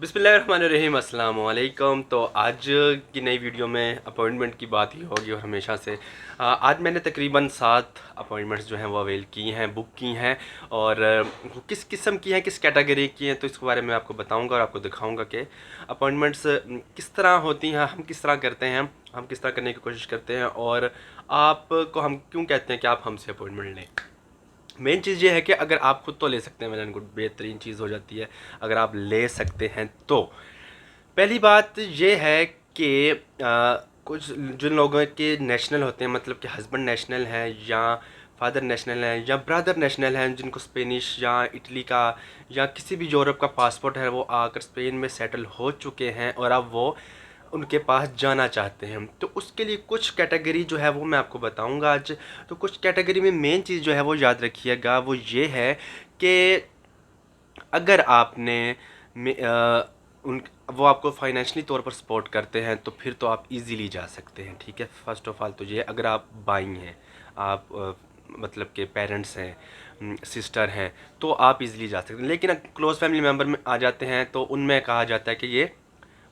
बिस्मिल्लाहिर्रहमानिर्रहीम अस्सलाम वालेकुम। तो आज की नई वीडियो में अपॉइंटमेंट की बात ही होगी और हमेशा से आज मैंने तकरीबन 7 अपॉइंटमेंट्स जो हैं वो अवेल की हैं, बुक की हैं। और वो किस किस्म की हैं, किस कैटेगरी की हैं, तो इसके बारे में आपको बताऊंगा और आपको दिखाऊंगा कि अपॉइंटमेंट्स किस तरह होती हैं, हम किस तरह करते हैं, हम किस तरह करने की कोशिश करते हैं और आपको हम क्यों कहते हैं कि आप हमसे अपॉइंटमेंट लें। मेन चीज़ ये है कि अगर आप खुद तो ले सकते हैं, मैंने बेहतरीन चीज़ हो जाती है अगर आप ले सकते हैं तो। पहली बात ये है कि कुछ जिन लोगों के नेशनल होते हैं, मतलब कि हस्बैंड नेशनल हैं या फादर नेशनल हैं या ब्रदर नेशनल हैं, जिनको स्पेनिश या इटली का या किसी भी यूरोप का पासपोर्ट है, वो आकर स्पेन में सेटल हो चुके हैं और अब वो उनके पास जाना चाहते हैं, तो उसके लिए कुछ कैटेगरी जो है वो मैं आपको बताऊंगा आज। तो कुछ कैटेगरी में मेन चीज़ जो है वो याद रखिएगा, वो ये है कि अगर आपने उन वो आपको फाइनेंशियली तौर पर सपोर्ट करते हैं तो फिर तो आप इजीली जा सकते हैं। ठीक है, फर्स्ट ऑफ ऑल तो ये अगर आप बाई हैं, आप मतलब के पेरेंट्स हैं, सिस्टर हैं, तो आप इजीली जा सकते हैं। लेकिन क्लोज फैमिली मेम्बर में आ जाते हैं तो उनमें कहा जाता है कि ये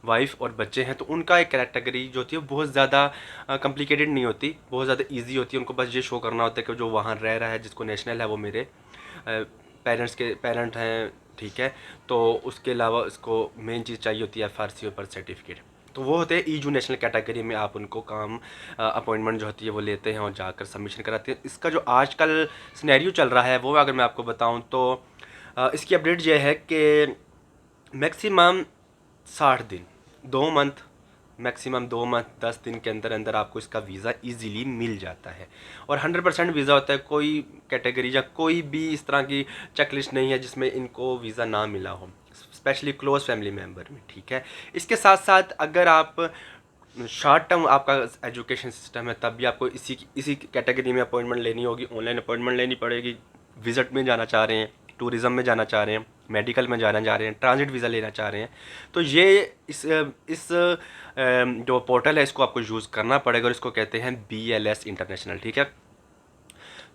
वाइफ और बच्चे हैं, तो उनका एक कैटेगरी जो होती है बहुत ज़्यादा कॉम्प्लिकेटेड नहीं होती, बहुत ज़्यादा इजी होती है। उनको बस ये शो करना होता है कि जो वहाँ रह रहा है, जिसको नेशनल है, वो मेरे पेरेंट्स के पेरेंट हैं। ठीक है, तो उसके अलावा इसको मेन चीज़ चाहिए होती है एफआरसी और बर्थ सर्टिफिकेट। तो वो होते हैं ईजू नेशनल कैटेगरी में, आप उनको काम अपॉइंटमेंट जो होती है वो लेते हैं और जाकर सबमिशन कराते हैं। इसका जो आजकल सिनेरियो चल रहा है वो अगर मैं आपको बताऊं तो इसकी अपडेट ये है कि मैक्सिमम 60 दिन, 2 मंथ, मैक्सिमम 2 मंथ 10 दिन के अंदर अंदर आपको इसका वीज़ा इजीली मिल जाता है। और 100% वीज़ा होता है, कोई कैटेगरी या कोई भी इस तरह की चेकलिस्ट नहीं है जिसमें इनको वीज़ा ना मिला हो, स्पेशली क्लोज फैमिली मेम्बर में। ठीक है, इसके साथ साथ अगर आप शॉर्ट टर्म आपका एजुकेशन सिस्टम है, तब भी आपको इसी कैटेगरी में अपॉइंटमेंट लेनी होगी, ऑनलाइन अपॉइंटमेंट लेनी पड़ेगी। विजिट में जाना चाह रहे हैं, टूरिज़्म में जाना चाह रहे हैं, मेडिकल में जाना चाह रहे हैं, ट्रांजिट वीज़ा लेना चाह रहे हैं, तो ये इस जो पोर्टल है इसको आपको यूज़ करना पड़ेगा और इसको कहते हैं BLS इंटरनेशनल। ठीक है,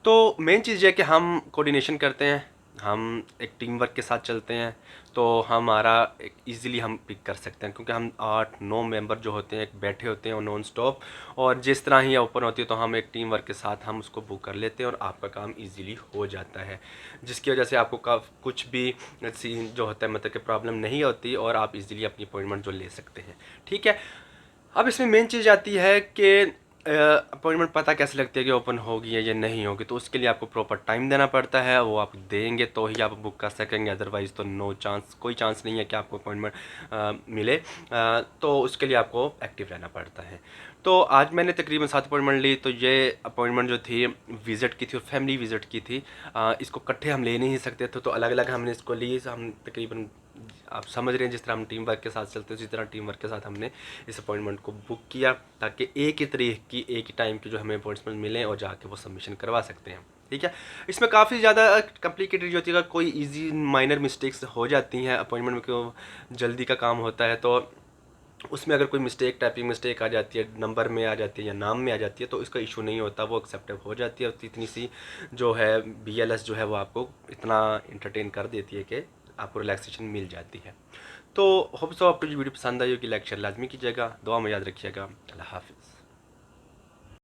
तो मेन चीज़ ये है कि हम कोऑर्डिनेशन करते हैं, हम एक टीम वर्क के साथ चलते हैं, तो हमारा एक ईज़िली हम पिक कर सकते हैं, क्योंकि हम 8-9 मेंबर जो होते हैं एक बैठे होते हैं और नॉन स्टॉप, और जिस तरह ही ओपन होती है तो हम एक टीम वर्क के साथ हम उसको बुक कर लेते हैं और आपका काम ईज़िली हो जाता है, जिसकी वजह से आपको कुछ भी सीन जो होता है मतलब कि प्रॉब्लम नहीं होती और आप इजीली अपनी अपॉइंटमेंट जो ले सकते हैं। ठीक है, अब इसमें मेन चीज़ आती है कि अपॉइंटमेंट पता कैसे लगती है कि ओपन होगी या नहीं होगी, तो उसके लिए आपको प्रॉपर टाइम देना पड़ता है, वो आप देंगे तो ही आप बुक कर सकेंगे, अदरवाइज़ तो नो चांस, कोई चांस नहीं है कि आपको अपॉइंटमेंट मिले। तो उसके लिए आपको एक्टिव रहना पड़ता है। तो आज मैंने तकरीबन 7 अपॉइंटमेंट ली, तो ये अपॉइंटमेंट जो थी विज़िट की थी और फैमिली विज़िट की थी। इसको इकट्ठे हम ले नहीं सकते थे, तो अलग अलग हमने इसको ली। हम तकरीबन, आप समझ रहे हैं, जिस तरह हम टीम वर्क के साथ चलते हैं उसी तरह टीम वर्क के साथ हमने इस अपॉइंटमेंट को बुक किया, ताकि एक ही तारीख की एक ही टाइम की जो हमें अपॉइंटमेंट मिले और जाके वो सबमिशन करवा सकते हैं। ठीक है, इसमें काफ़ी ज़्यादा कॉम्प्लिकेटेड होती है, कोई इजी माइनर मिस्टेक्स हो जाती हैं अपॉइंटमेंट में, क्यों जल्दी का काम होता है, तो उसमें अगर कोई मिस्टेक, टाइपिंग मिस्टेक आ जाती है, नंबर में आ जाती है या नाम में आ जाती है, तो इसका इशू नहीं होता, वो एक्सेप्टेबल हो जाती है। और इतनी सी जो है BLS जो है वो आपको इतना इंटरटेन कर देती है कि आपको रिलैक्सेशन मिल जाती है। तो होप सो आपको जो वीडियो पसंद आई होगी, लाइक शेयर लाजमी कीजिएगा, दुआ में याद रखिएगा। अल्लाह हाफिज़।